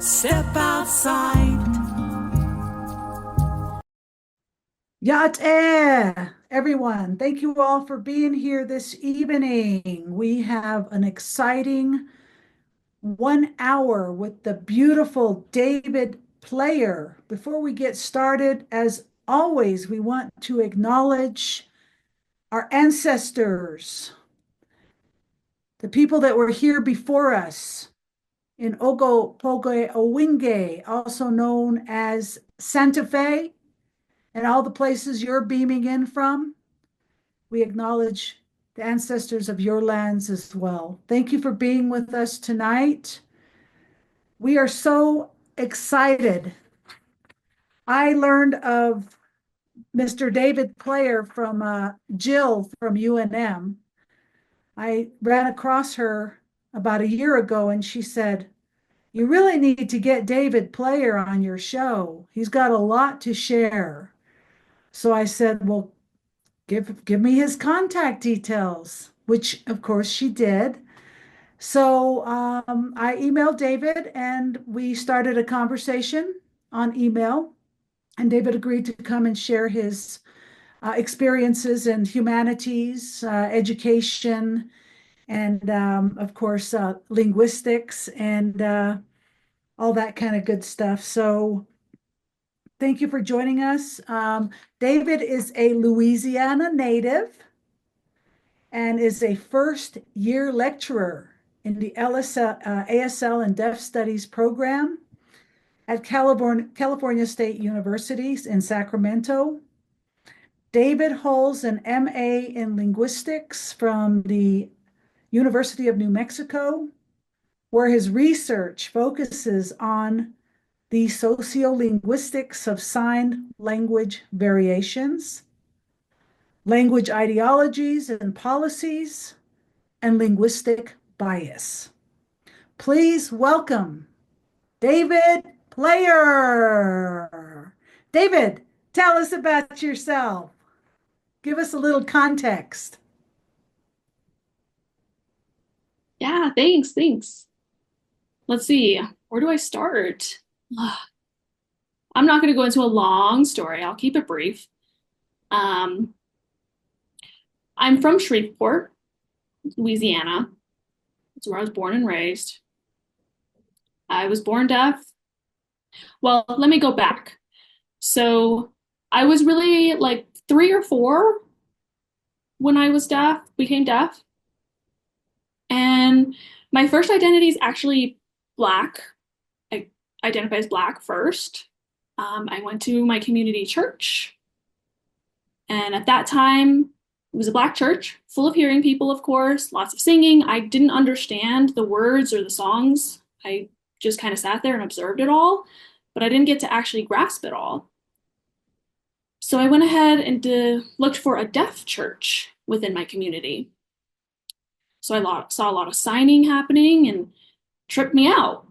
Step outside. Yate, everyone. Thank you all for being here this evening. We have an exciting 1 hour with the beautiful David Player. Before we get started, as always, we want to acknowledge our ancestors, the people that were here before us in Ogopoge Owinge, also known as Santa Fe, and all the places you're beaming in from. We acknowledge the ancestors of your lands as well. Thank you for being with us tonight. We are so excited. I learned of Mr. David Player from Jill from UNM. I ran across her about a year ago and she said, "You really need to get David Player on your show. He's got a lot to share." So I said, "Well, give me his contact details," which of course she did. So I emailed David and we started a conversation on email. And David agreed to come and share his experiences in humanities, education, and of course, linguistics and all that kind of good stuff. So thank you for joining us. David is a Louisiana native and is a first year lecturer in the ASL and Deaf Studies program at California State University in Sacramento. David holds an MA in linguistics from the University of New Mexico, where his research focuses on the sociolinguistics of sign language variations, language ideologies and policies, and linguistic bias. Please welcome David Player. David, tell us about yourself. Give us a little context. Yeah, thanks. Let's see. Where do I start? Ugh. I'm not going to go into a long story. I'll keep it brief. Um, I'm from Shreveport, Louisiana. That's where I was born and raised. I was born deaf. Well, let me go back. So I was really like 3 or 4 when I was deaf, became deaf. And my first identity is actually Black. I identify as Black first. I went to my community church, and at that time, it was a Black church, full of hearing people, of course, lots of singing. I didn't understand the words or the songs. I just kind of sat there and observed it all, but I didn't get to actually grasp it all. So I went ahead and looked for a deaf church within my community. So saw a lot of signing happening and tripped me out.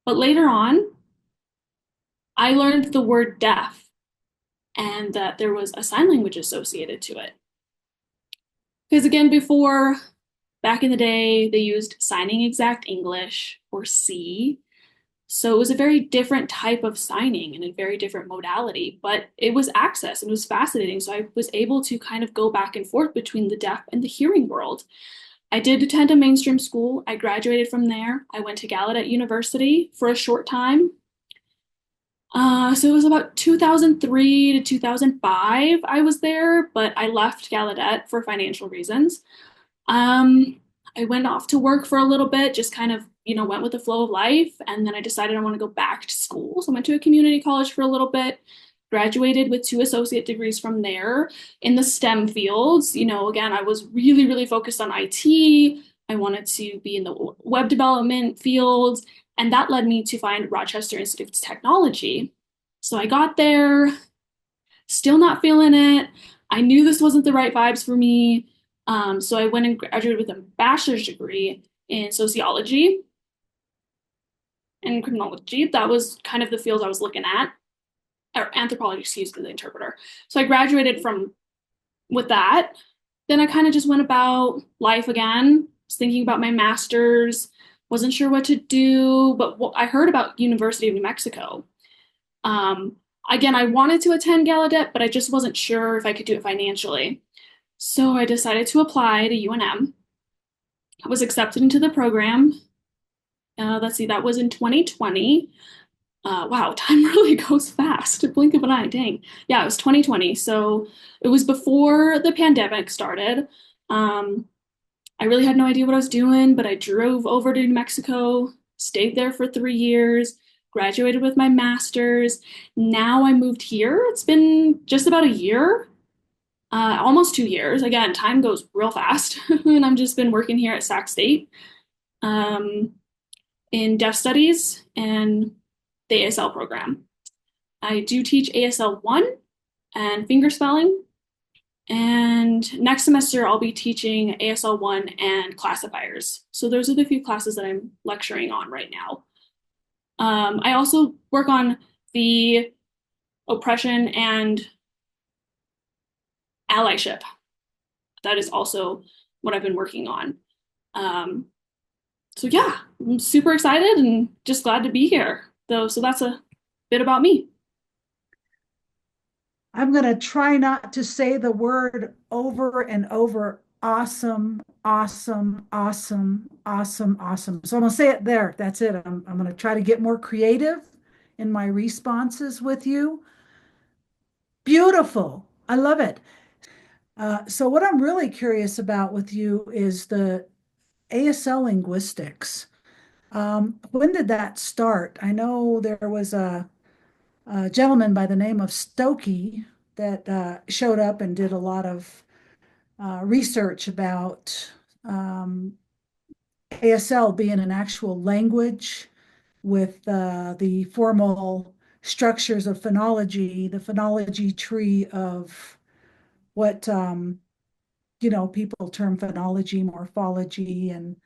But later on, I learned the word deaf and that there was a sign language associated to it. Because again, before, back in the day, they used signing exact English or C. So it was a very different type of signing and a very different modality, but it was access and it was fascinating. So I was able to kind of go back and forth between the deaf and the hearing world. I did attend a mainstream school. I graduated from there. I went to Gallaudet University for a short time. So it was about 2003 to 2005 I was there, but I left Gallaudet for financial reasons. Um, I went off to work for a little bit, just kind of, went with the flow of life. And then I decided I want to go back to school. So I went to a community college for a little bit, graduated with 2 associate degrees from there in the STEM fields. Again, I was really, really focused on IT. I wanted to be in the web development field. And that led me to find Rochester Institute of Technology. So I got there, still not feeling it. I knew this wasn't the right vibes for me. So I went and graduated with a bachelor's degree in sociology and criminology. That was kind of the fields I was looking at, or anthropology, excuse me, the interpreter. So I graduated from with that. Then I kind of just went about life again, was thinking about my master's, wasn't sure what to do, but I heard about University of New Mexico. Um, Again, I wanted to attend Gallaudet, but I just wasn't sure if I could do it financially. So I decided to apply to UNM. I was accepted into the program. Let's see, that was in 2020. Wow, time really goes fast. A blink of an eye, dang. Yeah, it was 2020. So it was before the pandemic started. Um, I really had no idea what I was doing, but I drove over to New Mexico, stayed there for 3 years, graduated with my master's. Now I moved here. It's been just about a year, almost 2 years. Again, time goes real fast. And I've just been working here at Sac State um, in deaf studies and the ASL program. I do teach ASL 1 and fingerspelling. And next semester, I'll be teaching ASL 1 and classifiers. So those are the few classes that I'm lecturing on right now. I also work on the oppression and allyship. That is also what I've been working on. Um, so yeah, I'm super excited and just glad to be here, though. So that's a bit about me. I'm going to try not to say the word over and over. Awesome, awesome, awesome, awesome, awesome. So I'm going to say it there. That's it. I'm going to try to get more creative in my responses with you. Beautiful. I love it. So what I'm really curious about with you is the ASL linguistics. When did that start? I know there was a gentleman by the name of Stokey that showed up and did a lot of research about ASL being an actual language with the formal structures of phonology, the phonology tree of what people term phonology, morphology, and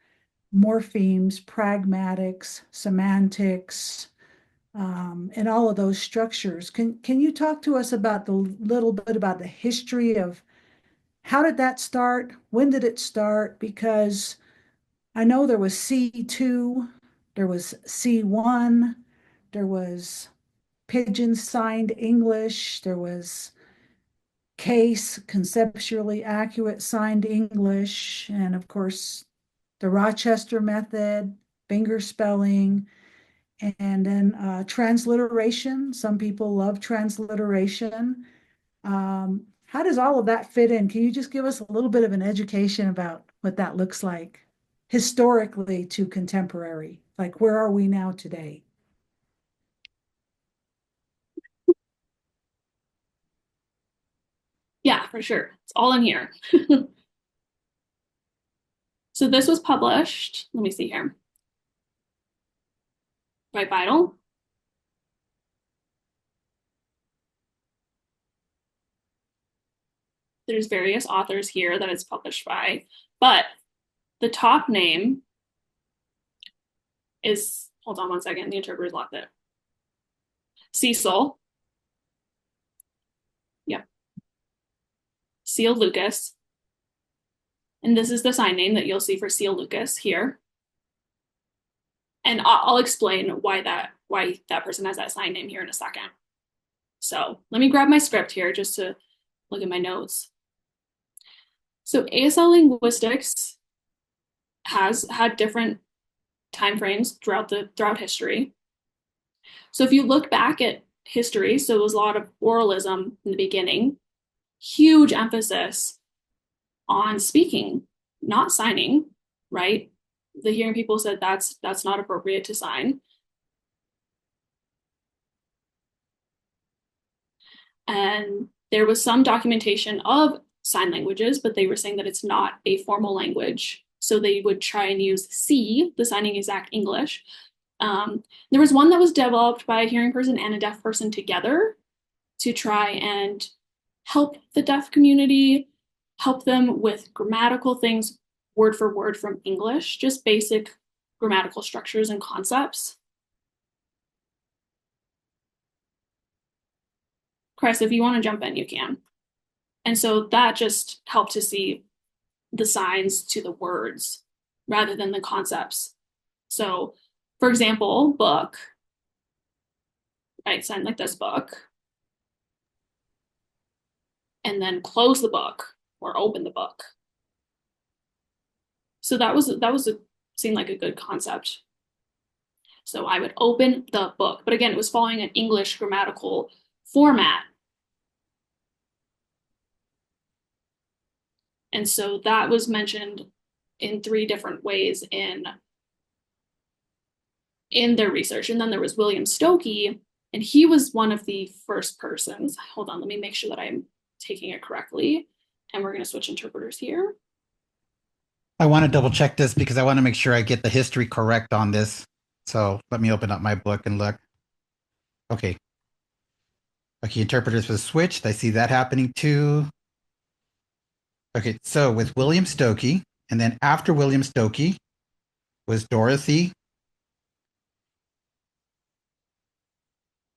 morphemes, pragmatics, semantics, and all of those structures. Can you talk to us about the little bit about the history of how did that start? When did it start? Because I know there was C2, there was C1, there was Pidgin signed English, there was CASE, conceptually accurate signed English, and of course the Rochester method, finger spelling, and then transliteration. Some people love transliteration. How does all of that fit in? Can you just give us a little bit of an education about what that looks like historically to contemporary? Like, where are we now today? Yeah, for sure. It's all in here. So this was published, let me see here, by Vital. There's various authors here that it's published by, but the top name is, hold on one second, the interpreter's locked it. Cecil. Yep. Seal Lucas. And this is the sign name that you'll see for Seal Lucas here. And I'll explain why that person has that sign name here in a second. So let me grab my script here just to look at my notes. So ASL Linguistics has had different time frames throughout history. So if you look back at history, so it was a lot of oralism in the beginning, huge emphasis on speaking, not signing, right? The hearing people said that's not appropriate to sign. And there was some documentation of sign languages, but they were saying that it's not a formal language. So they would try and use C, the signing exact English. There was one that was developed by a hearing person and a deaf person together to try and help the deaf community, help them with grammatical things word for word from English, just basic grammatical structures and concepts. Chris, if you want to jump in, you can. And so that just helped to see the signs to the words rather than the concepts. So, for example, book, right? Sign like this book, and then close the book or open the book. So seemed like a good concept. So I would open the book, but again, it was following an English grammatical format. And so that was mentioned in 3 different ways in their research. And then there was William Stokey, and he was one of the first persons. Hold on, let me make sure that I'm taking it correctly. And we're going to switch interpreters here. I want to double check this because I want to make sure I get the history correct on this. So let me open up my book and look. Okay. Okay, interpreters was switched. I see that happening too. Okay, so with William Stokey, and then after William Stokey was Dorothy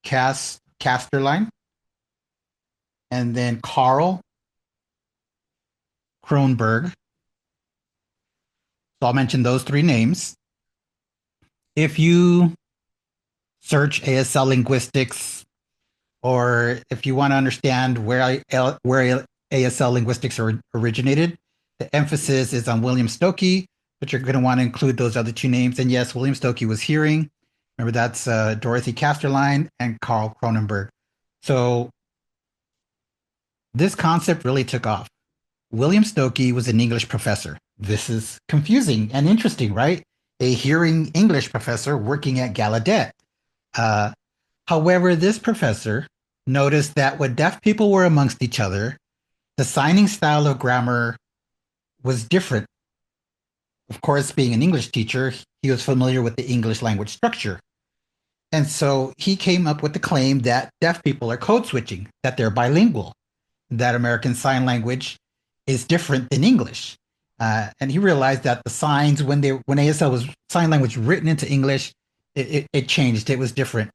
Casterline, and then Carl Kronberg. So I'll mention those 3 names. If you search ASL Linguistics, or if you want to understand where ASL Linguistics originated, the emphasis is on William Stokey, but you're going to want to include those other 2 names. And yes, William Stokey was hearing. Remember, that's Dorothy Casterline and Carl Kronenberg. So this concept really took off. William Stokey was an English professor. This is confusing and interesting, right? A hearing English professor working at Gallaudet. However, this professor noticed that when deaf people were amongst each other, the signing style of grammar was different. Of course, being an English teacher, he was familiar with the English language structure. And so he came up with the claim that deaf people are code switching, that they're bilingual, that American Sign Language is different than English. And he realized that the signs, when ASL was sign language written into English, it changed. It was different.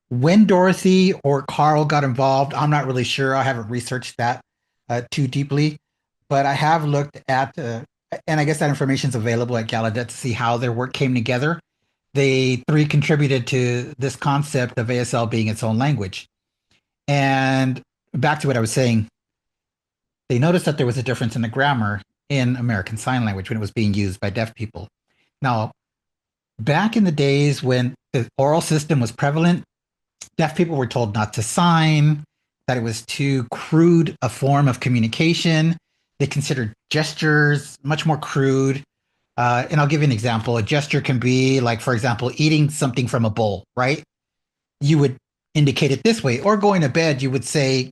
When Dorothy or Carl got involved, I'm not really sure. I haven't researched that too deeply, but I have looked at, and I guess that information is available at Gallaudet to see how their work came together. They 3 contributed to this concept of ASL being its own language. And back to what I was saying, they noticed that there was a difference in the grammar in American Sign Language when it was being used by deaf people. Now, back in the days when the oral system was prevalent, deaf people were told not to sign, that it was too crude a form of communication. They considered gestures much more crude. And I'll give you an example. A gesture can be like, for example, eating something from a bowl, right? You would indicate it this way, or going to bed, you would say,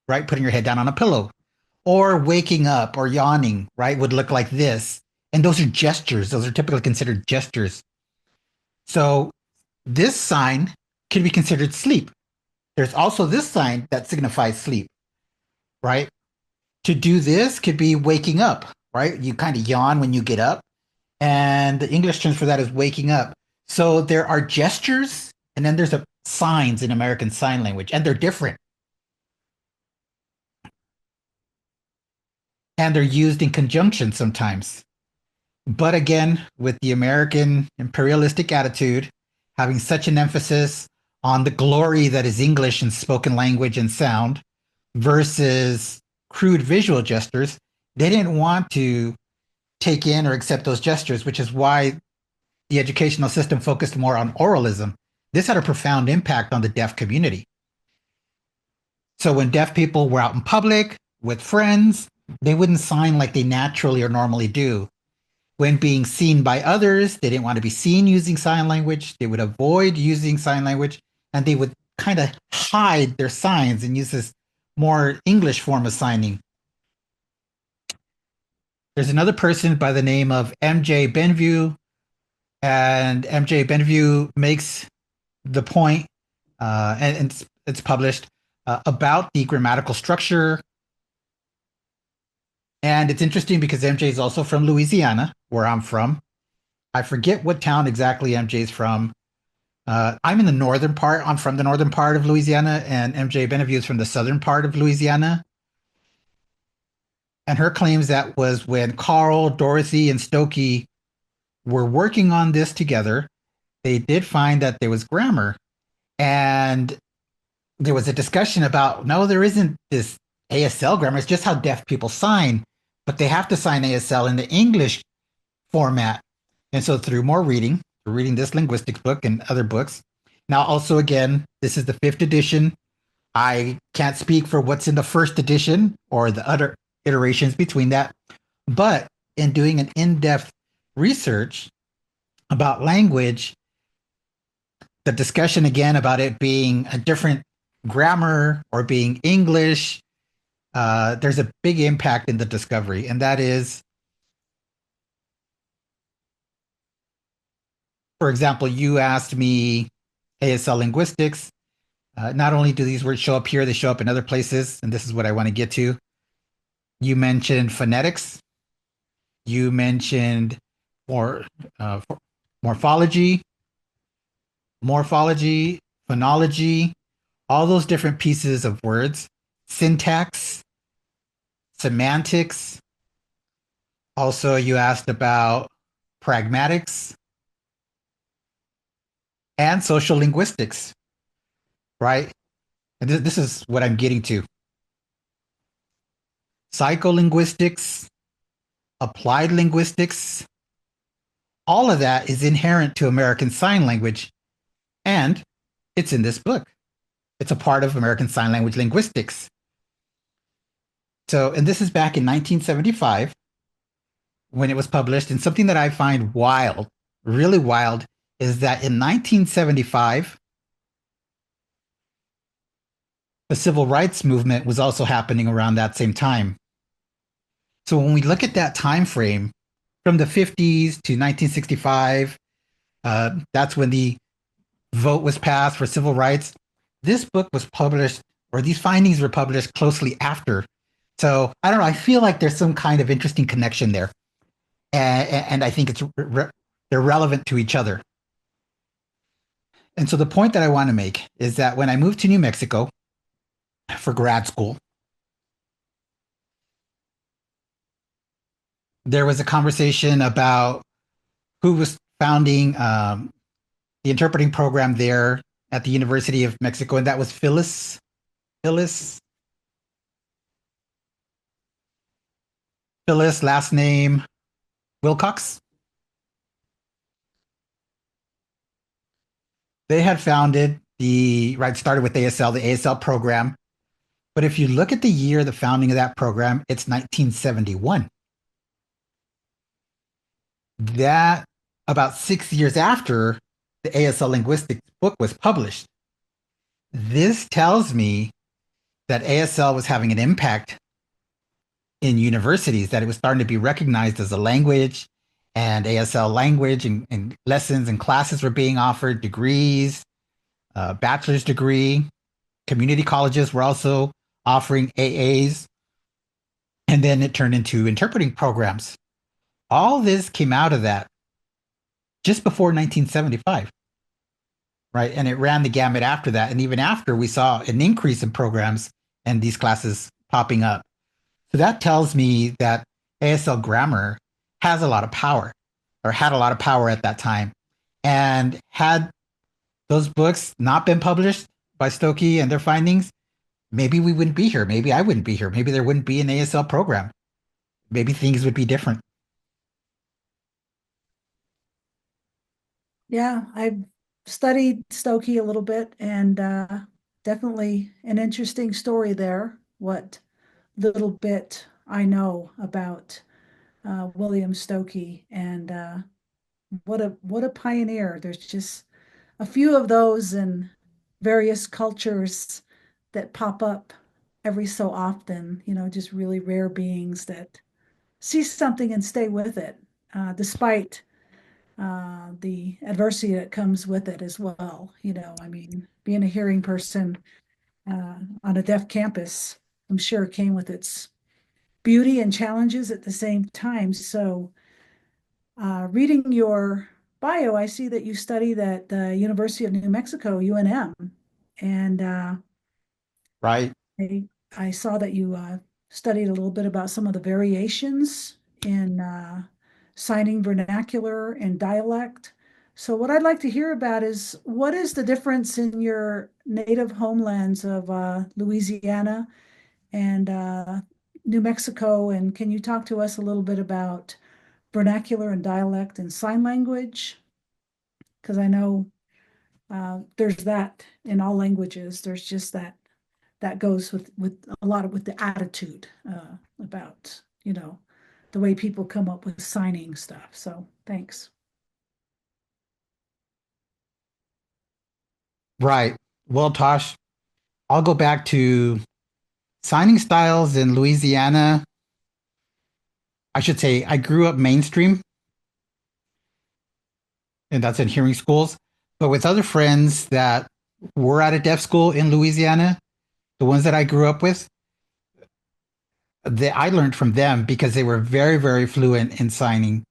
right, putting your head down on a pillow, or waking up or yawning, right, would look like this. And those are gestures. Those are typically considered gestures. So this sign can be considered sleep. There's also this sign that signifies sleep, right? To do this could be waking up, right? You kind of yawn when you get up. And the English term for that is waking up. So there are gestures, and then there's signs in American Sign Language, and they're different. And they're used in conjunction sometimes. But again, with the American imperialistic attitude, having such an emphasis on the glory that is English and spoken language and sound versus crude visual gestures, they didn't want to take in or accept those gestures, which is why the educational system focused more on oralism. This had a profound impact on the deaf community. So when deaf people were out in public with friends, they wouldn't sign like they naturally or normally do. When being seen by others, they didn't want to be seen using sign language. They would avoid using sign language, and they would kind of hide their signs and use this more English form of signing. There's another person by the name of M.J. Benview, and M.J. Benview makes the point, and it's published, about the grammatical structure. And it's interesting because MJ is also from Louisiana, where I'm from. I forget what town exactly MJ is from. I'm in the northern part. I'm from the northern part of Louisiana, and MJ Benevue is from the southern part of Louisiana. And her claims that was when Carl, Dorothy, and Stokey were working on this together, they did find that there was grammar, and there was a discussion about, no, there isn't this ASL grammar. It's just how deaf people sign, but they have to sign ASL in the English format. And so through more reading, reading this linguistics book and other books. Now, also, again, this is the 5th edition. I can't speak for what's in the 1st edition or the other iterations between that. But in doing an in-depth research about language, the discussion again about it being a different grammar or being English, there's a big impact in the discovery. And that is, for example, you asked me ASL linguistics. Not only do these words show up here, they show up in other places. And this is what I want to get to. You mentioned phonetics. You mentioned morphology, phonology, all those different pieces of words, syntax, semantics. Also, you asked about pragmatics and social linguistics, right? And this is what I'm getting to. Psycholinguistics, applied linguistics, all of that is inherent to American Sign Language, and it's in this book. It's a part of American Sign Language linguistics. So, and this is back in 1975 when it was published. And something that I find wild, really wild, is that in 1975, the civil rights movement was also happening around that same time. So when we look at that time frame from the 50s to 1965, that's when the vote was passed for civil rights. This book was published, or these findings were published closely after. So I don't know, I feel like there's some kind of interesting connection there. And I think they're relevant to each other. And so the point that I want to make is that when I moved to New Mexico for grad school, there was a conversation about who was founding the interpreting program there at the University of Mexico, and that was Phyllis, last name Wilcox. They had founded started with ASL, the ASL program. But if you look at the year of the founding of that program, it's 1971. That about 6 years after the ASL linguistics book was published. This tells me that ASL was having an impact in universities, that it was starting to be recognized as a language, and ASL language and lessons and classes were being offered, degrees, bachelor's degree. Community colleges were also offering AAs. And then it turned into interpreting programs. All this came out of that just before 1975, right? And it ran the gamut after that. And even after, we saw an increase in programs and these classes popping up. So that tells me that ASL grammar has a lot of power, or had a lot of power at that time. And had those books not been published by Stokey and their findings, maybe we wouldn't be here. Maybe I wouldn't be here. Maybe there wouldn't be an ASL program. Maybe things would be different. Yeah, I've studied Stokey a little bit, and definitely an interesting story there. What little bit I know about William Stokey, and what a pioneer. There's just a few of those in various cultures that pop up every so often, just really rare beings that see something and stay with it, despite the adversity that comes with it as well. I mean, being a hearing person on a deaf campus, I'm sure came with its beauty and challenges at the same time. So, reading your bio, I see that you studied at the University of New Mexico, UNM, and Right. I saw that you studied a little bit about some of the variations in signing vernacular and dialect. So what I'd like to hear about is what is the difference in your native homelands of Louisiana and New Mexico? And can you talk to us a little bit about vernacular and dialect and sign language? Because I know there's that in all languages. There's just that goes with a lot of with the attitude about, you know, the way people come up with signing stuff. So thanks. Right. Well, Tosh, I'll go back to signing styles in Louisiana. I should say I grew up mainstream, and that's in hearing schools. But with other friends that were at a deaf school in Louisiana, the ones that I grew up with, I learned from them because they were very, very fluent in signing.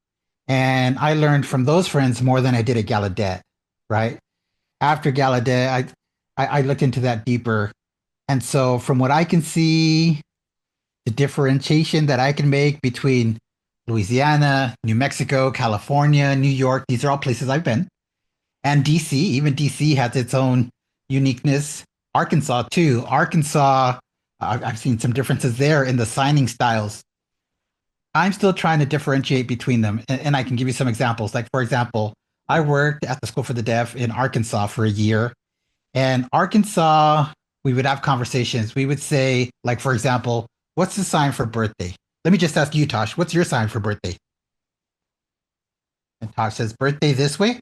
And I learned from those friends more than I did at Gallaudet, right? After Gallaudet, I looked into that deeper. And so from what I can see, the differentiation that I can make between Louisiana, New Mexico, California, New York, these are all places I've been. And DC, even DC has its own uniqueness. Arkansas too. Arkansas, I've seen some differences there in the signing styles. I'm still trying to differentiate between them. And I can give you some examples. Like, for example, I worked at the School for the Deaf in Arkansas for a year. And Arkansas, we would have conversations. We would say, like, for example, what's the sign for birthday? Let me just ask you, Tosh, what's your sign for birthday? And Tosh says, birthday this way?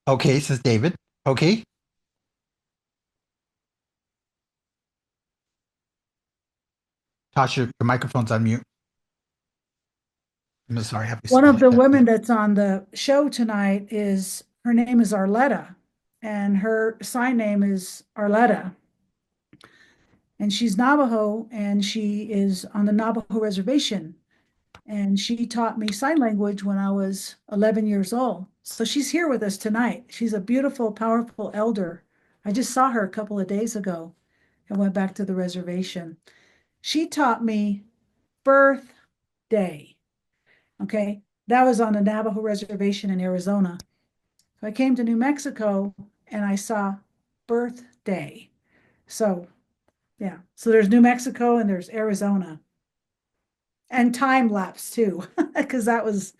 Okay, says David. Okay. Tosh, your microphone's on mute. I'm sorry, I have to One of select the that. women that's on the show tonight is, her name is Arletta, and her sign name is Arletta. And she's Navajo, and she is on the Navajo reservation. And she taught me sign language when I was 11 years old. So she's here with us tonight. She's a beautiful, powerful elder. I just saw her a couple of days ago and went back to the reservation. She taught me birthday. Okay. That was on the Navajo reservation in Arizona. So I came to New Mexico and I saw birthday. So, yeah. So there's New Mexico and there's Arizona. And time lapse too, because that was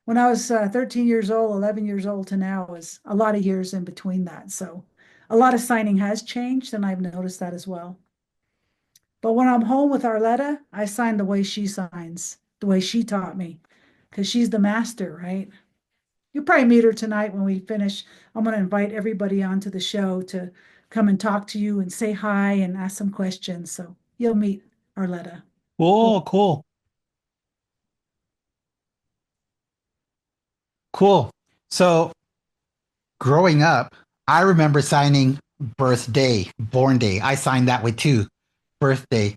when I was 13 years old, 11 years old to now was a lot of years in between that. So a lot of signing has changed, and I've noticed that as well. But when I'm home with Arletta, I sign the way she signs, the way she taught me, because she's the master, right? You'll probably meet her tonight when we finish. I'm going to invite everybody onto the show to come and talk to you and say hi and ask some questions. So you'll meet Arletta. Cool, cool. Cool. So growing up, I remember signing birthday, born day. I signed that way too, birthday.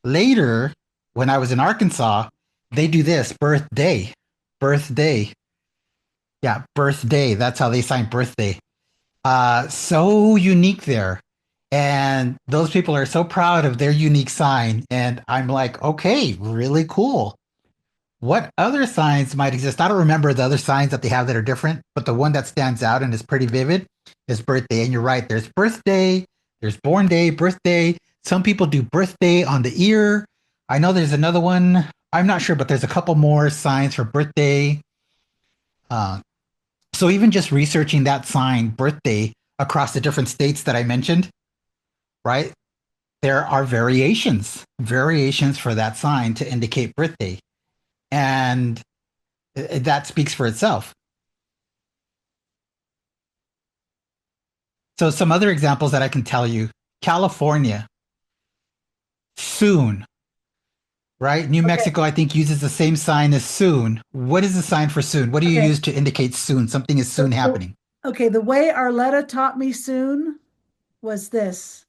Later, when I was in Arkansas, they do this birthday, birthday. Yeah, birthday. That's how they sign birthday. So unique there. And those people are so proud of their unique sign. And I'm like, okay, really cool. What other signs might exist? I don't remember the other signs that they have that are different, but the one that stands out and is pretty vivid is birthday. And you're right, there's birthday, there's born day, birthday. Some people do birthday on the ear. I know there's another one. I'm not sure, but there's a couple more signs for birthday. Uh, so even just researching that sign, birthday, across the different states that I mentioned, right? There are variations for that sign to indicate birthday. And that speaks for itself. So some other examples that I can tell you. California, soon, right? New Mexico, I think, uses the same sign as soon. What is the sign for soon? What do you Okay. use to indicate soon? Something is soon happening. Okay, the way Arletta taught me soon was this.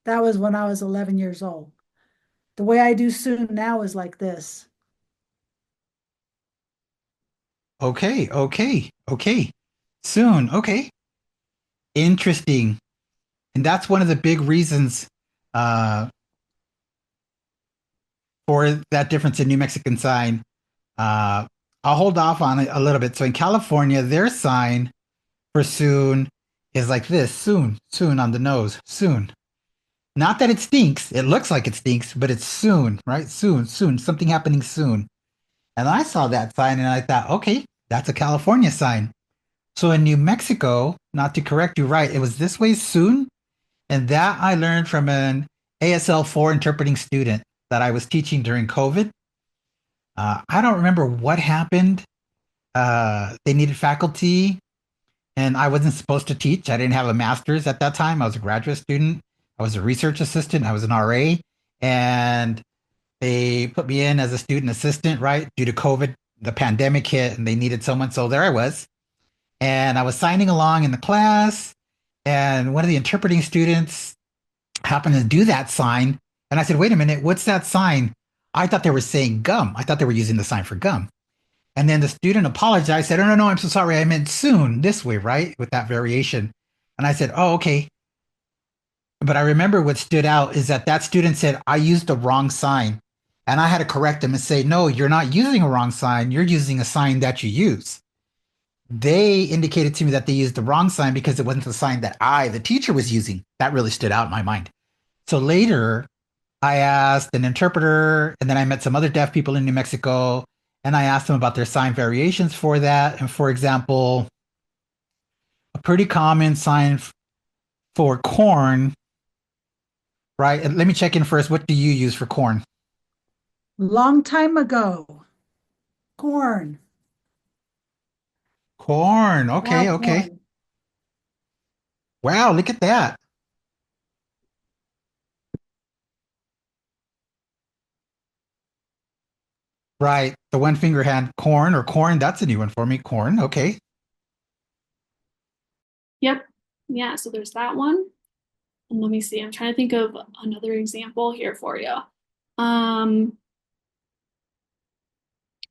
That was when I was 11 years old. The way I do soon now is like this. Okay, okay, okay. Soon, okay. Interesting. And that's one of the big reasons for that difference in New Mexican sign. Uh, I'll hold off on it a little bit. So in California, their sign for soon is like this: soon, soon on the nose, soon. Not that it stinks. It looks like it stinks, but it's soon, right? Soon, soon, something happening soon. And I saw that sign and I thought, okay, that's a California sign. So in New Mexico, not to correct you, right, it was this way soon. And that I learned from an ASL 4 interpreting student that I was teaching during COVID. I don't remember what happened. They needed faculty, and I wasn't supposed to teach. I didn't have a master's at that time. I was a graduate student. I was a research assistant. I was an RA, and they put me in as a student assistant, right? Due to COVID, the pandemic hit, and they needed someone. So there I was, and I was signing along in the class, and one of the interpreting students happened to do that sign, and I said, "Wait a minute, what's that sign?" I thought they were saying gum. I thought they were using the sign for gum. And then the student apologized, said, "Oh, no, no, I'm so sorry. I meant soon this way, right?" With that variation. And I said, "Oh, okay." But I remember what stood out is that that student said, "I used the wrong sign." And I had to correct him and say, "No, you're not using a wrong sign. You're using a sign that you use." They indicated to me that they used the wrong sign because it wasn't the sign that I, the teacher, was using. That really stood out in my mind. So later, I asked an interpreter, and then I met some other deaf people in New Mexico, and I asked them about their sign variations for that. And for example, a pretty common sign for corn, right? And let me check in first. What do you use for corn? Long time ago. Corn. Corn. Wow, Okay, okay. corn. Wow, look at that. Right. The one finger hand, corn or corn. That's a new one for me. Corn. Okay. Yep. Yeah, so there's that one. And let me see, I'm trying to think of another example here for you. Um,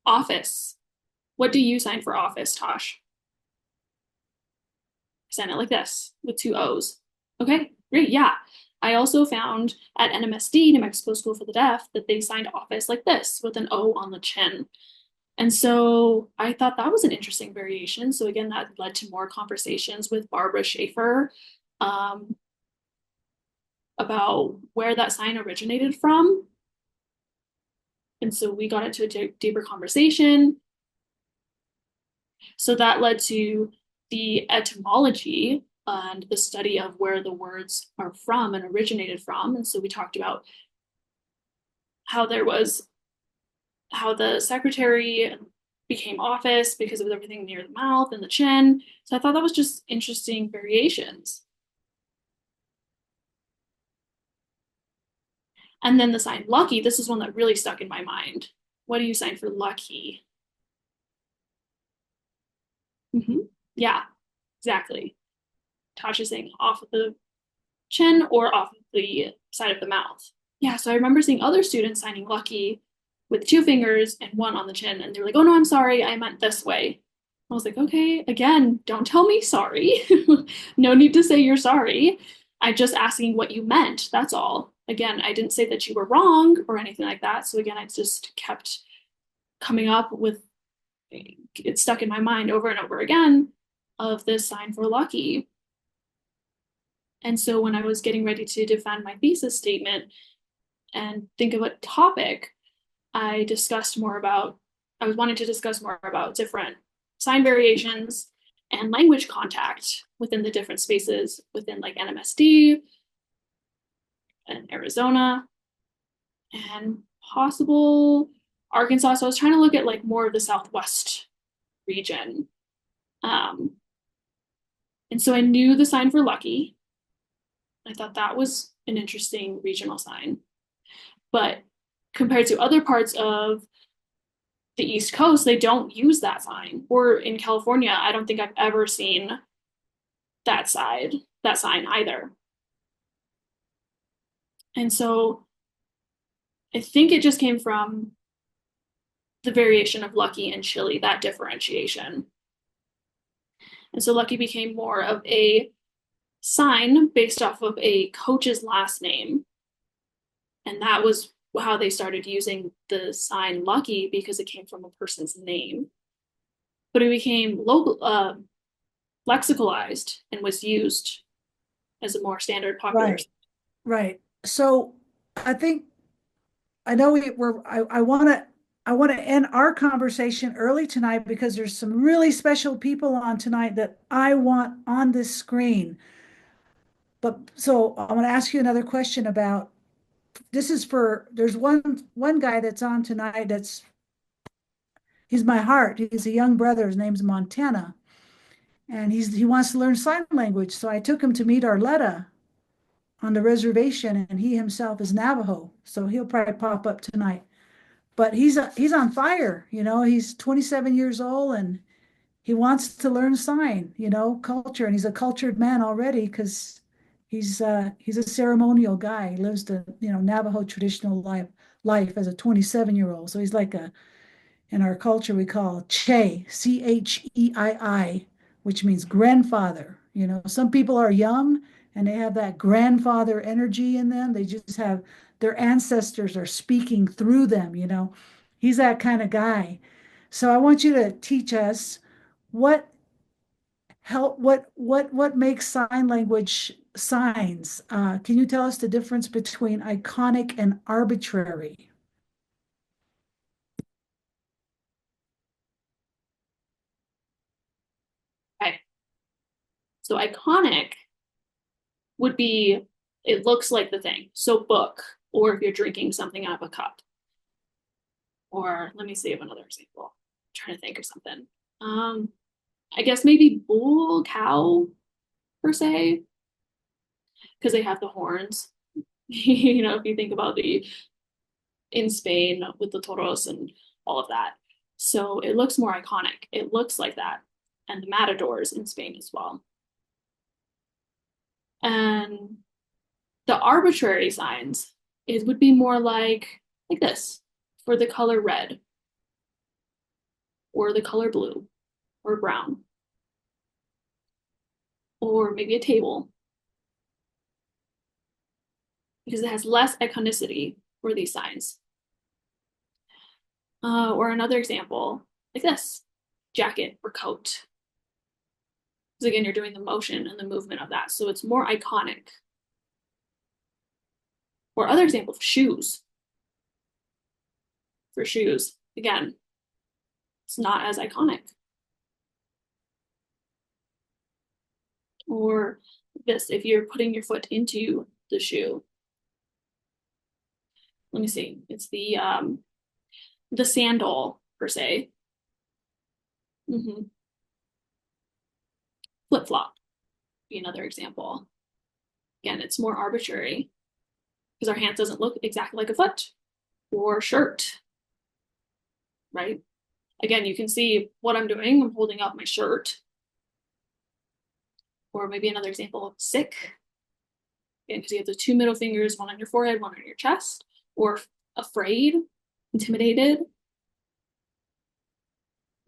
Office. What do you sign for office, Tosh? I sign it like this with two O's. Okay, great. Yeah. I also found at NMSD, New Mexico School for the Deaf, that they signed office like this with an O on the chin. And so I thought that was an interesting variation. So again, that led to more conversations with Barbara Schaefer um, about where that sign originated from. And so we got into a deeper conversation. So that led to the etymology and the study of where the words are from and originated from. And so we talked about how the secretary became office because of everything near the mouth and the chin. So I thought that was just interesting variations. And then the sign lucky, this is one that really stuck in my mind. What do you sign for lucky? Yeah, exactly. Tasha saying off of the chin or off of the side of the mouth. Yeah, so I remember seeing other students signing lucky with two fingers and one on the chin, and they were like, "Oh no, I'm sorry, I meant this way." I was like, "Okay, again, don't tell me sorry. No need to say you're sorry. I'm just asking what you meant. That's all." Again, I didn't say that you were wrong or anything like that. So again, I just kept coming up with it stuck in my mind over and over again of this sign for lucky. And so when I was getting ready to defend my thesis statement and think of a topic, I was wanting to discuss more about different sign variations and language contact within the different spaces within like NMSD and Arizona and possible Arkansas. So I was trying to look at like more of the Southwest region. And so I knew the sign for lucky. I thought that was an interesting regional sign. But compared to other parts of the East Coast, they don't use that sign. Or in California, I don't think I've ever seen that sign either. And so I think it just came from the variation of lucky and chili, that differentiation. And so lucky became more of a sign based off of a coach's last name. And that was how they started using the sign lucky because it came from a person's name. But it became lexicalized and was used as a more standard popular. Right. Right. So I think I know I want to end our conversation early tonight because there's some really special people on tonight that I want on this screen. But so I want to ask you another question about this is for there's one guy that's on tonight he's my heart. He's a young brother. His name's Montana. And he wants to learn sign language. So I took him to meet Arletta on the reservation, and he himself is Navajo. So he'll probably pop up tonight. But he's on fire, he's 27 years old and he wants to learn sign, culture, and he's a cultured man already because he's a ceremonial guy. He lives the, Navajo traditional life as a 27-year-old. So he's like in our culture we call Che, Cheii, which means grandfather. Some people are young and they have that grandfather energy in them. They just have their ancestors are speaking through them. He's that kind of guy. So I want you to teach us what what makes sign language signs. Can you tell us the difference between iconic and arbitrary? Okay. So iconic would be, it looks like the thing. So book, or if you're drinking something out of a cup. Or let me see of another example. I'm trying to think of something. I guess maybe bull, cow, per se, because they have the horns. If you think about in Spain with the toros and all of that. So it looks more iconic. It looks like that. And the matadors in Spain as well. And the arbitrary signs, it would be more like this, for the color red, or the color blue, or brown, or maybe a table, because it has less iconicity for these signs. Or another example, like this, jacket or coat. Because again, you're doing the motion and the movement of that, so it's more iconic. Or other example, shoes. For shoes, again, it's not as iconic. Or this, if you're putting your foot into the shoe. Let me see, it's the sandal, per se. Flip-flop be another example. Again, it's more arbitrary because our hand doesn't look exactly like a foot. Or shirt, right? Again, you can see what I'm doing. I'm holding up my shirt. Or maybe another example of sick. Again, because you have the two middle fingers, one on your forehead, one on your chest. Or afraid, intimidated.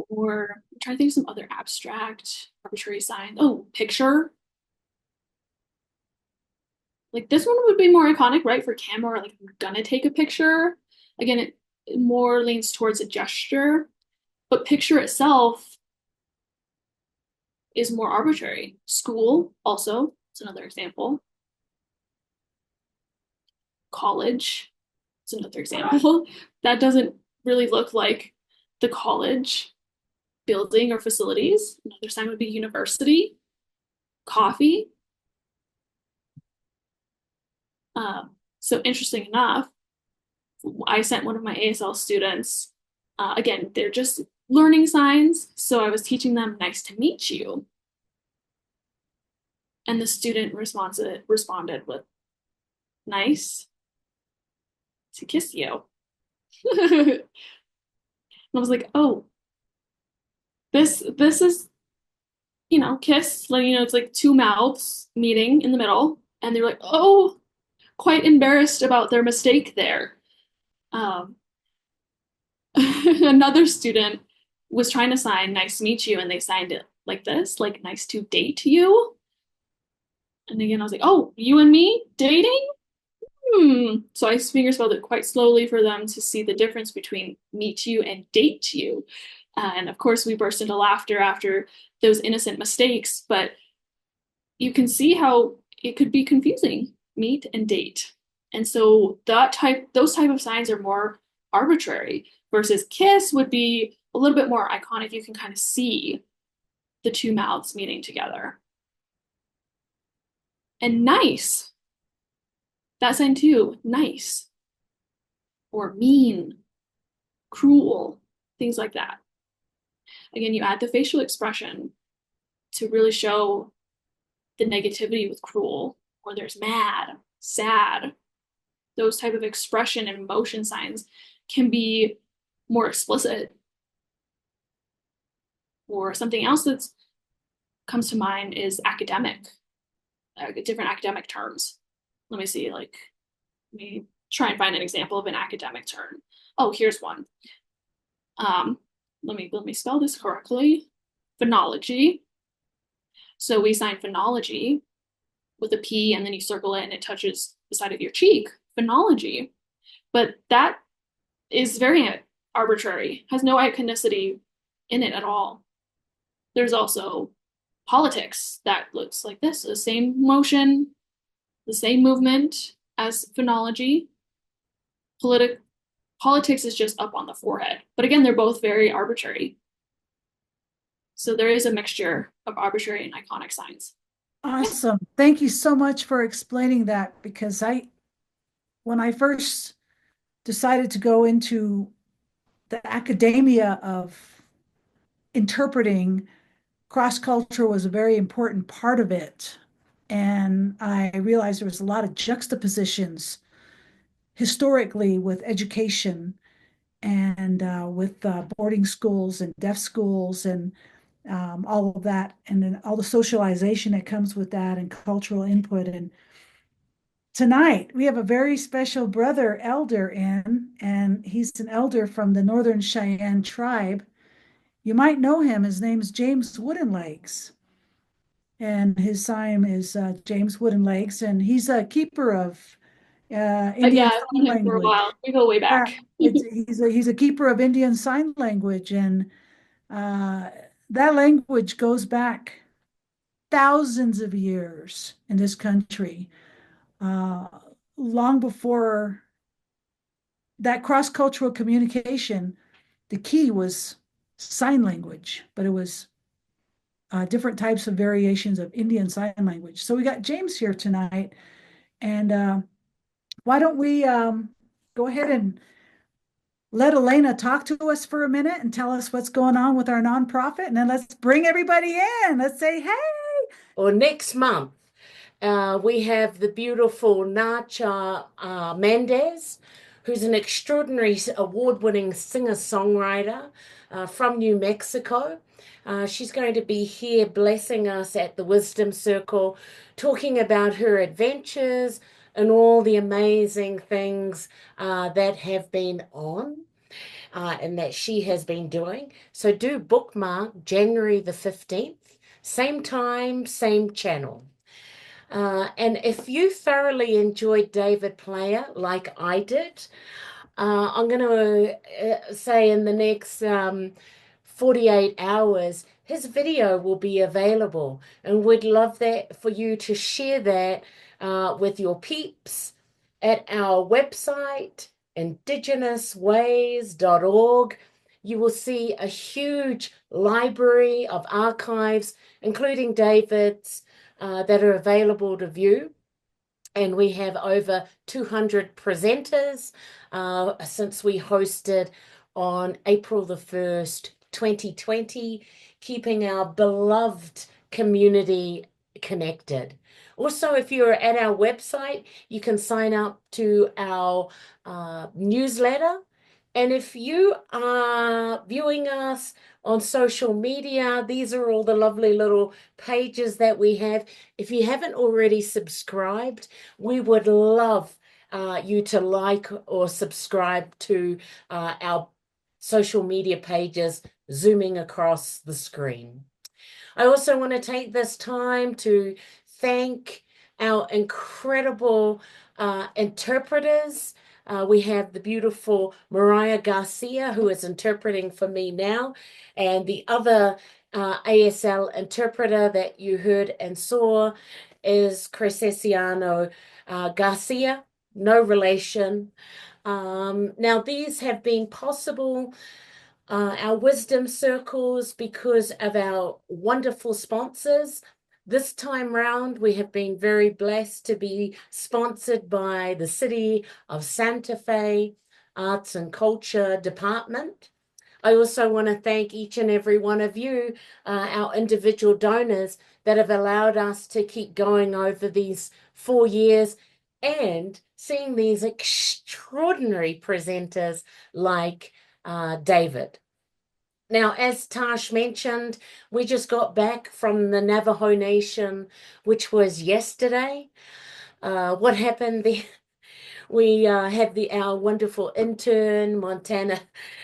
Or I'm trying to think of some other abstract, arbitrary signs. Oh, picture. Like this one would be more iconic, right? For camera, like I'm gonna take a picture. Again, it more leans towards a gesture, but picture itself is more arbitrary. School, also, it's another example. College, it's another example. That doesn't really look like the college building or facilities. Another sign would be university, coffee. So interesting enough, I sent one of my ASL students, again, they're just learning signs. So I was teaching them nice to meet you. And the student responded with nice to kiss you. And I was like, oh, this is, kiss, like, it's like two mouths meeting in the middle. And they're like, oh, quite embarrassed about their mistake there. Another student was trying to sign nice to meet you, and they signed it like this, like nice to date you. And again, I was like, oh, you and me dating? So I finger spelled it quite slowly for them to see the difference between meet you and date you. And of course, we burst into laughter after those innocent mistakes, but you can see how it could be confusing, meet and date. And so those type of signs are more arbitrary versus kiss would be a little bit more iconic. You can kind of see the two mouths meeting together. And nice, that sign too, nice or mean, cruel, things like that. Again, you add the facial expression to really show the negativity with cruel, or there's mad, sad. Those type of expression and emotion signs can be more explicit. Or something else that comes to mind is academic, different academic terms. Let me see, let me try and find an example of an academic term. Oh, here's one. Let me spell this correctly. Phonology. So we sign phonology with a P and then you circle it and it touches the side of your cheek. Phonology. But that is very arbitrary, has no iconicity in it at all. There's also politics that looks like this, the same motion, the same movement as phonology. Politics is just up on the forehead. But again, they're both very arbitrary. So there is a mixture of arbitrary and iconic signs. Awesome. Thank you so much for explaining that, because when I first decided to go into the academia of interpreting, cross-culture was a very important part of it. And I realized there was a lot of juxtapositions historically with education and with boarding schools and deaf schools and all of that, and then all the socialization that comes with that and cultural input. And tonight we have a very special brother elder in, and he's an elder from the Northern Cheyenne tribe. You might know him. His name is James Woodenlegs, and his sign is James Woodenlegs, and he's a keeper of Indian Yeah, I've Sign known him for a Language. while. We go way Yeah, back. he's a keeper of Indian Sign Language, and that language goes back thousands of years in this country. Uh, Long before that cross-cultural communication, the key was sign language, but it was different types of variations of Indian Sign Language. So we got James here tonight, and why don't we go ahead and let Elena talk to us for a minute and tell us what's going on with our nonprofit, and then let's bring everybody in. Let's say, hey. Or next month, we have the beautiful Nacha Mendez, who's an extraordinary award-winning singer-songwriter from New Mexico. She's going to be here blessing us at the Wisdom Circle, talking about her adventures and all the amazing things that have been on and that she has been doing. So do bookmark January the 15th, same time, same channel. And if you thoroughly enjoyed David Player like I did, I'm going to say in the next 48 hours, his video will be available. And we'd love that for you to share that with your peeps at our website, IndigenousWays.org. You will see a huge library of archives, including David's, that are available to view. And we have over 200 presenters since we hosted on April the 1st, 2020, keeping our beloved community connected. Also, if you're at our website, you can sign up to our newsletter. And if you are viewing us on social media, these are all the lovely little pages that we have. If you haven't already subscribed, we would love you to like or subscribe to our social media pages, zooming across the screen. I also want to take this time to thank our incredible Interpreters, we have the beautiful Mariah Garcia, who is interpreting for me now, and the other ASL interpreter that you heard and saw is Crescesiano Garcia, no relation. Now, these have been possible, our wisdom circles, because of our wonderful sponsors. This time round, we have been very blessed to be sponsored by the City of Santa Fe Arts and Culture Department. I also want to thank each and every one of you, our individual donors, that have allowed us to keep going over these 4 years and seeing these extraordinary presenters like David. Now, as Tash mentioned, we just got back from the Navajo Nation, which was yesterday. What happened there? We had our wonderful intern, Montana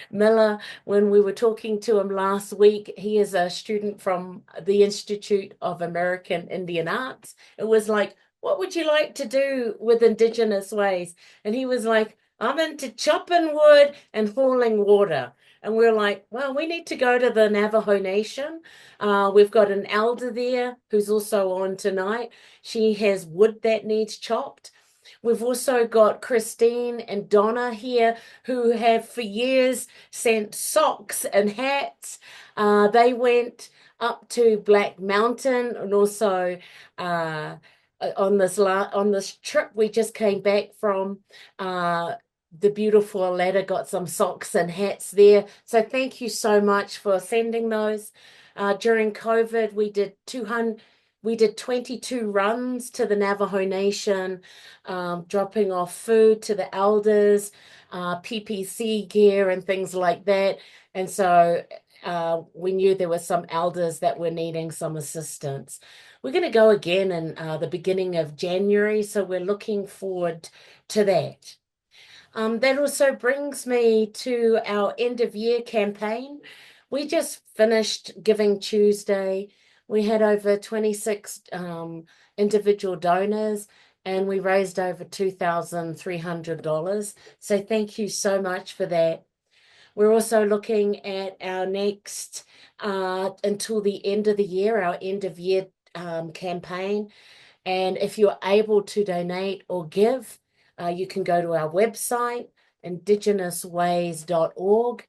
Miller, when we were talking to him last week. He is a student from the Institute of American Indian Arts. It was like, what would you like to do with Indigenous Ways? And he was like, I'm into chopping wood and hauling water. And we're like, well, we need to go to the Navajo Nation. We've got an elder there who's also on tonight. She has wood that needs chopped. We've also got Christine and Donna here, who have for years sent socks and hats. They went up to Black Mountain, and also on this trip we just came back from, the beautiful Aletta got some socks and hats there. So thank you so much for sending those. During COVID, we did 22 runs to the Navajo Nation, dropping off food to the elders, PPC gear and things like that. And so we knew there were some elders that were needing some assistance. We're going to go again in the beginning of January, so we're looking forward to that. That also brings me to our end of year campaign. We just finished Giving Tuesday. We had over 26 individual donors, and we raised over $2,300. So thank you so much for that. We're also looking at our next, until the end of the year, our end of year campaign. And if you're able to donate or give, you can go to our website, IndigenousWays.org.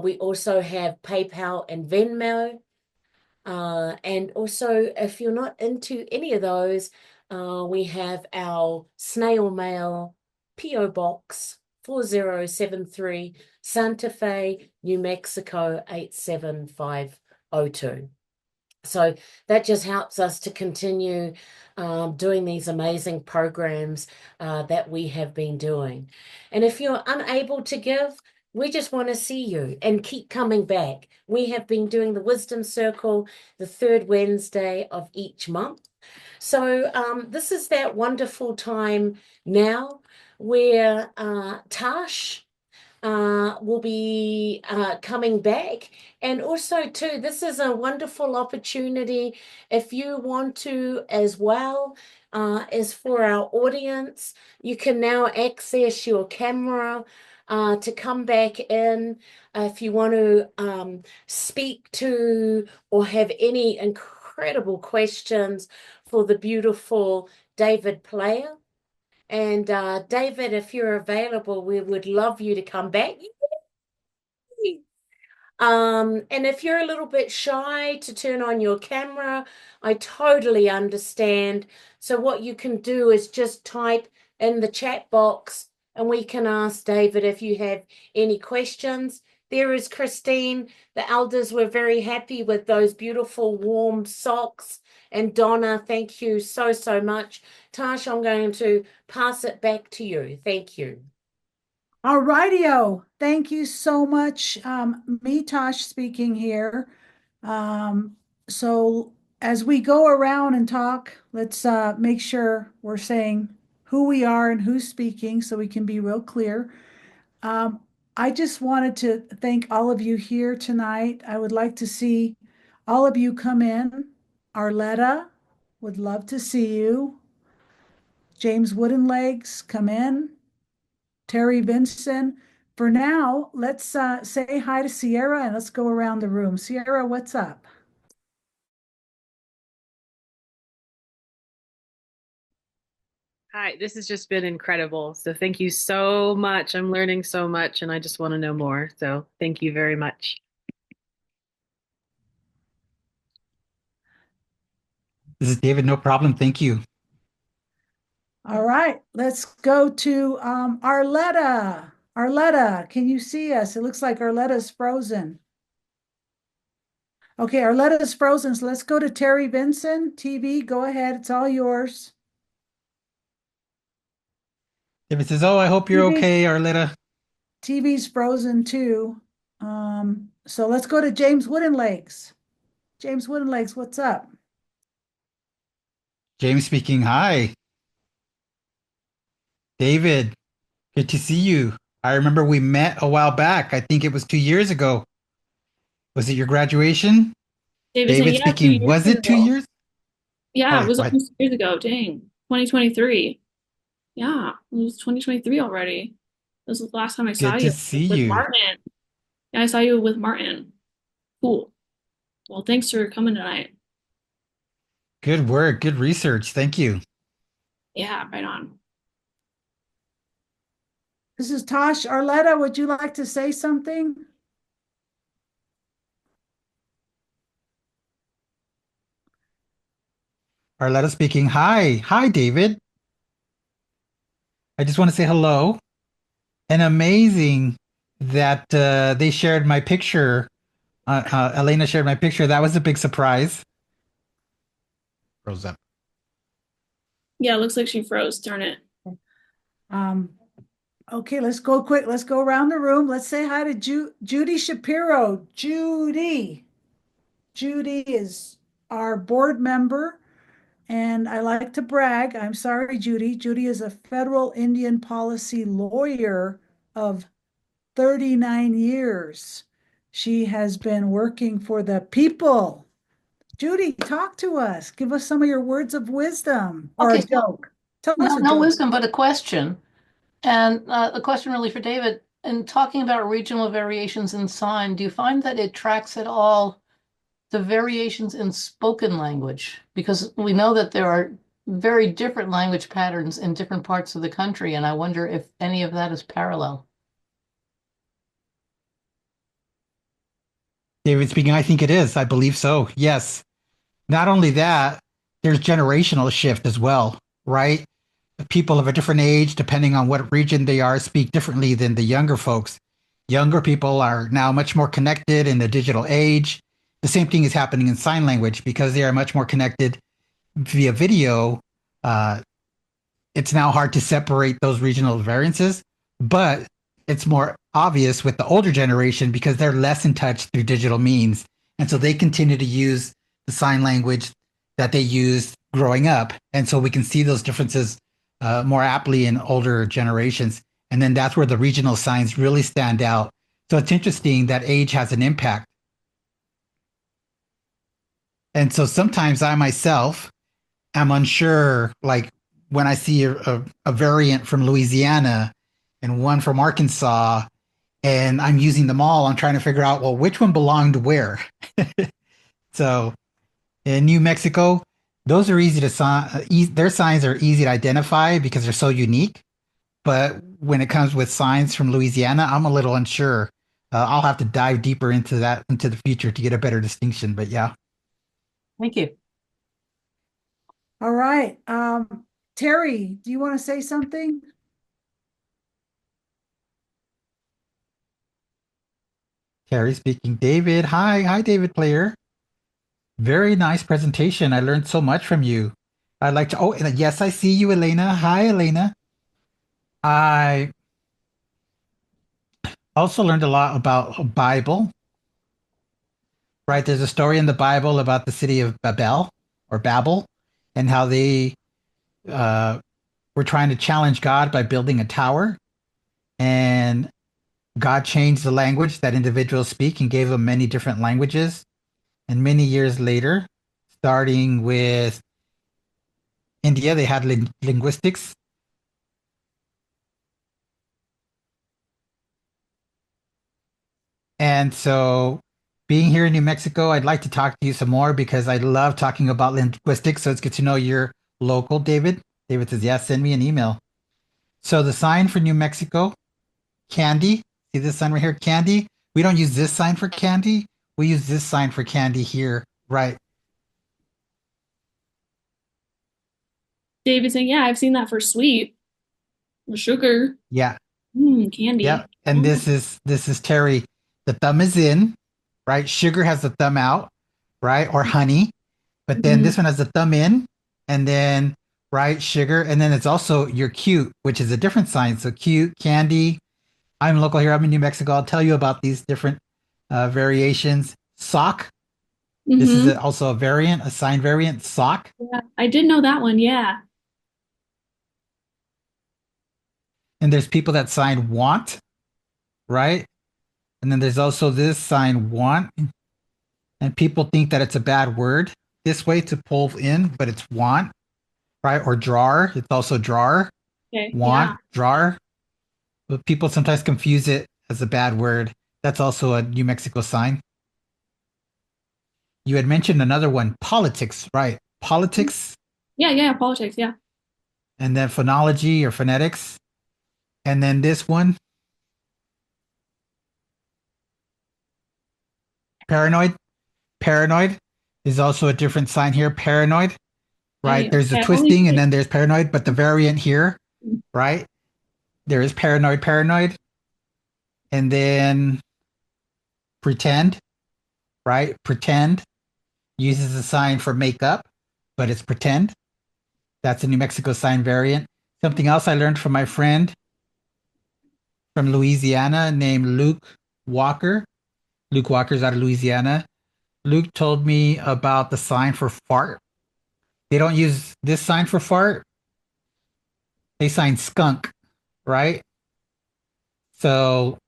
We also have PayPal and Venmo. And also, if you're not into any of those, we have our snail mail P.O. Box 4073, Santa Fe, New Mexico 87502. So that just helps us to continue doing these amazing programs that we have been doing. And if you're unable to give, we just want to see you and keep coming back. We have been doing the Wisdom Circle the third Wednesday of each month. So this is that wonderful time now where Tash will be coming back. And also, too, this is a wonderful opportunity if you want to as well. As for our audience, you can now access your camera to come back in if you want to speak to or have any incredible questions for the beautiful David Player. And David, if you're available, we would love you to come back. And if you're a little bit shy to turn on your camera, I totally understand. So what you can do is just type in the chat box and we can ask David if you have any questions. There is Christine. The elders were very happy with those beautiful warm socks. And Donna, thank you so, so much. Tash, I'm going to pass it back to you. Thank you. All rightio. Thank you so much. Me, Tosh, speaking here. So as we go around and talk, let's make sure we're saying who we are and who's speaking so we can be real clear. I just wanted to thank all of you here tonight. I would like to see all of you come in. Arletta, would love to see you. James Wooden Legs, come in. Terry Vincent. For now, let's say hi to Sierra and let's go around the room. Sierra, what's up? Hi, this has just been incredible. So thank you so much. I'm learning so much and I just want to know more. So thank you very much. This is David. No problem. Thank you. All right, let's go to Arletta. Arletta, can you see us? It looks like Arletta's frozen. Okay, Arletta's frozen, so let's go to Terry Vincent. TV, go ahead. It's all yours. David says, "Oh, I hope you're TV. okay, Arletta." TV's frozen too. So let's go to James Wooden Legs. James Wooden Legs, what's up? James speaking. Hi, David. Good to see you. I remember we met a while back. I think it was 2 years ago. Was it your graduation? David said, David yeah, 2 speaking. years Was it 2 ago. years? Yeah, Oh, it was go ahead. almost 2 years ago. Dang. 2023. Yeah, it was 2023 already. This was the last time I saw Good you to see with you. Martin. Yeah, I saw you with Martin. Cool. Well, thanks for coming tonight. Good work. Good research. Thank you. Yeah, right on. This is Tosh. Arletta, would you like to say something? Arletta speaking. Hi. Hi, David. I just want to say hello. And amazing that they shared my picture. Elena shared my picture. That was a big surprise. Froze up. Yeah, it looks like she froze. Darn it. Okay, let's go quick. Let's go around the room. Let's say hi to Judy Shapiro. Judy. Judy is our board member, and I like to brag. I'm sorry, Judy. Judy is a federal Indian policy lawyer of 39 years. She has been working for the people. Judy, talk to us. Give us some of your words of wisdom or a Okay, so joke. Tell us a no joke. wisdom, but a question. And a question really for David. In talking about regional variations in sign, do you find that it tracks at all the variations in spoken language? Because we know that there are very different language patterns in different parts of the country, and I wonder if any of that is parallel. David speaking. I think it is. I believe so. Yes. Not only that, there's generational shift as well, right? People of a different age, depending on what region they are, speak differently than the younger folks. Younger people are now much more connected in the digital age. The same thing is happening in sign language because they are much more connected via video. It's now hard to separate those regional variances, but it's more obvious with the older generation because they're less in touch through digital means. And so they continue to use the sign language that they used growing up. And so we can see those differences more aptly in older generations. And then that's where the regional signs really stand out. So it's interesting that age has an impact. And so sometimes I myself am unsure, like when I see a variant from Louisiana and one from Arkansas, and I'm using them all, I'm trying to figure out, well, which one belonged where? So in New Mexico, those are easy to sign. Their signs are easy to identify because they're so unique. But when it comes with signs from Louisiana, I'm a little unsure. I'll have to dive deeper into that into the future to get a better distinction. But yeah. Thank you. All right. Terry, do you want to say something? Terry speaking. David, hi. Hi, David Player. Very nice presentation. I learned so much from you. I'd like to, oh, and yes, I see you, Elena. Hi, Elena. I also learned a lot about Bible, right? There's a story in the Bible about the city of Babel or Babel and how they were trying to challenge God by building a tower. And God changed the language that individuals speak and gave them many different languages. And many years later, starting with India, they had linguistics. And so being here in New Mexico, I'd like to talk to you some more because I love talking about linguistics. So it's good to know you're local, David. David says, yeah, send me an email. So the sign for New Mexico, candy. See this sign right here, candy? We don't use this sign for candy. We use this sign for candy here, right? David saying, yeah, I've seen that for sweet or sugar. Yeah, yeah. Candy. And this is Terry. The thumb is in, right? Sugar has the thumb out, right? Or honey. But then Mhm. this one has the thumb in, and then right sugar, and then it's also your cute, which is a different sign. So cute, candy. I'm local here. I'm in New Mexico. I'll tell you about these different variations. Sock. This is Mhm. also a variant, a sign variant. Sock. Yeah, I did know that one. Yeah. And there's people that sign want, right? And then there's also this sign want, and people think that it's a bad word this way to pull in, but it's want, right? Or drawer. It's also drawer. Okay. Yeah. Want, drawer. But people sometimes confuse it as a bad word. That's also a New Mexico sign. You had mentioned another one, politics, right? Politics, Yeah. Yeah. Politics. Yeah. and then phonology or phonetics. And then this one, paranoid. Paranoid is also a different sign here. Paranoid, right? There's the I only twisting and see then there's paranoid, but the variant here, it. right? There is paranoid, paranoid. And then pretend, right? Pretend uses a sign for makeup, but it's pretend. That's a New Mexico sign variant. Something else I learned from my friend from Louisiana named Luke Walker. Luke Walker's out of Louisiana. Luke told me about the sign for fart. They don't use this sign for fart. They sign skunk, right? So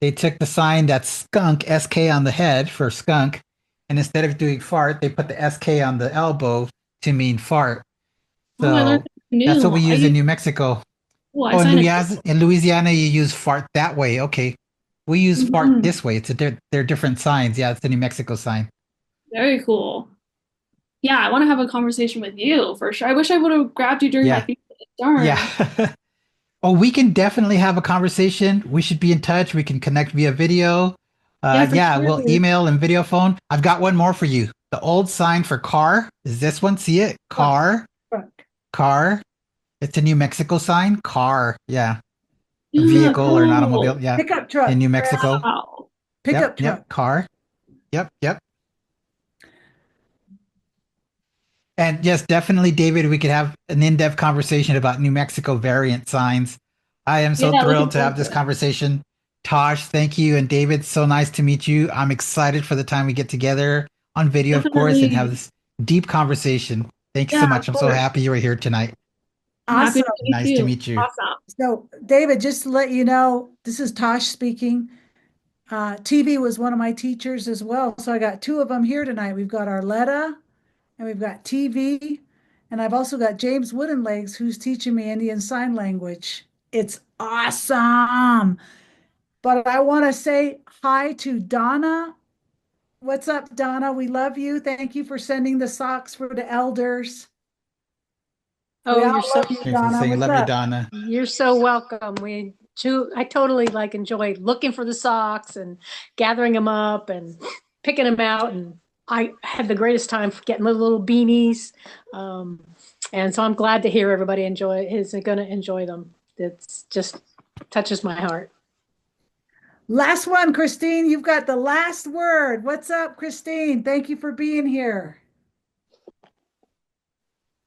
they took the sign that's skunk, SK on the head for skunk, and instead of doing fart, they put the SK on the elbow to mean fart. Oh, I learned So something that's what new. we use in New Mexico. I Oh, signed a. In Louisiana, you use fart that way. Okay. We use fart Mhm. this way. They're different signs. Yeah, it's the New Mexico sign. Very cool. Yeah, I want to have a conversation with you for sure. I wish I would have grabbed you during my Yeah. feast. Darn. Yeah. Oh, we can definitely have a conversation. We should be in touch. We can connect via video. Yeah, for Yeah, we'll sure. email and video phone. I've got one more for you. The old sign for car is this one. See it? Car, Truck. car. It's a New Mexico sign. Car. Yeah. A Yeah, vehicle or an automobile. cool. Yeah. Pickup In truck, New Chris. Mexico. Wow. Yep. Pickup Yep. truck. Car. Yep. Yep. And yes, definitely, David, we could have an in-depth conversation about New Mexico variant signs. I am so Yeah, thrilled looking to have forward this to it. conversation. Tosh, thank you. And David, so nice to meet you. I'm excited for the time we get together on video, of course, and have Definitely. this deep conversation. Thank you so Yeah, much. of I'm so course. happy you were here tonight. I'm happy Awesome. to meet Nice to you. meet you. Awesome. So, David, just to let you know, this is Tosh speaking. TV was one of my teachers as well. So I got two of them here tonight. We've got Arletta and we've got TV. And I've also got James Woodenlegs, who's teaching me Indian Sign Language. It's awesome. But I want to say hi to Donna. What's up, Donna? We love you. Thank you for sending the socks for the elders. We Oh, all you're so love you, Thanks for Donna. saying, What's love you, up? Donna. you're so welcome. I totally like enjoy looking for the socks and gathering them up and picking them out. And I had the greatest time getting the little beanies. Um, and so I'm glad to hear everybody is going to enjoy them. It's just touches my heart. Last one, Christine. You've got the last word. What's up, Christine? Thank you for being here.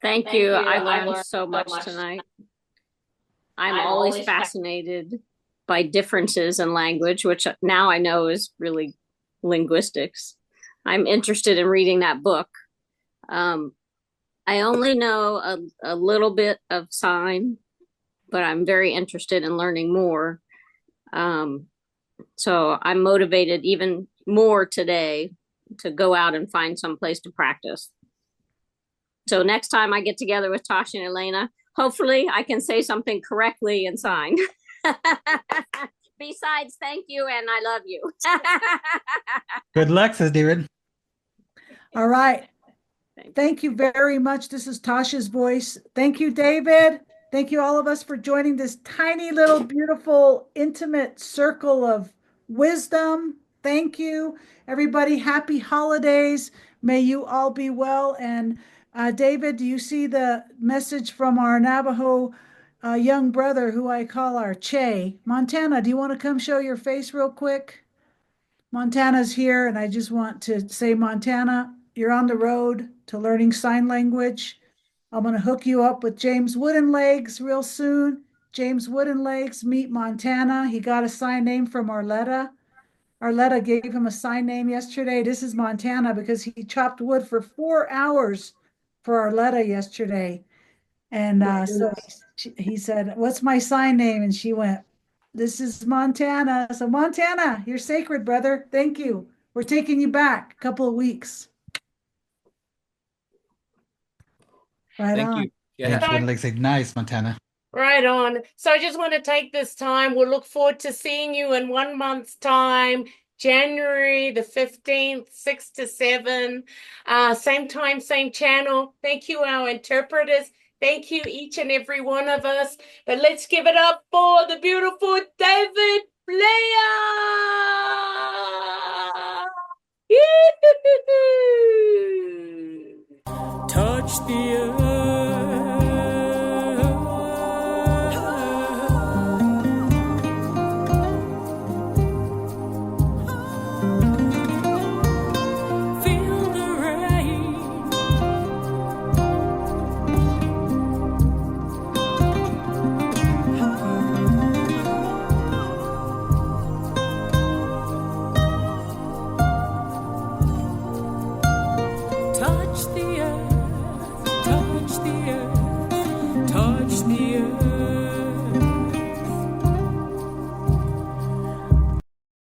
Thank you. I learned so much tonight. I'm always fascinated by differences in language, which now I know is really linguistics. I'm interested in reading that book. I only know a little bit of sign, but I'm very interested in learning more. So I'm motivated even more today to go out and find some place to practice. So next time I get together with Tasha and Elena, hopefully I can say something correctly and sign. Besides, thank you and I love you. Good luck, says David. All right. Thank you very much. This is Tasha's voice. Thank you, David. Thank you, all of us, for joining this tiny little, beautiful, intimate circle of wisdom. Thank you, everybody. Happy holidays. May you all be well. And David, do you see the message from our Navajo young brother, who I call our Che? Montana, do you want to come show your face real quick? Montana's here, and I just want to say, Montana, you're on the road to learning sign language. I'm going to hook you up with James Woodenlegs real soon. James Woodenlegs, meet Montana. He got a sign name from Arletta. Arletta gave him a sign name yesterday. This is Montana because he chopped wood for 4 hours for Arletta yesterday. And so he said, "What's my sign name?" And she went, "This is Montana." So Montana, you're sacred, brother. Thank you. We're taking you back a couple of weeks. Right Thank on. you. Yeah. James Woodenlegs said, nice, Montana. Right on. So I just want to take this time. We'll look forward to seeing you in 1 month's time, January the 15th, 6 to 7. Same time, same channel. Thank you, our interpreters. Thank you, each and every one of us. But let's give it up for the beautiful David Blair. Touch the earth.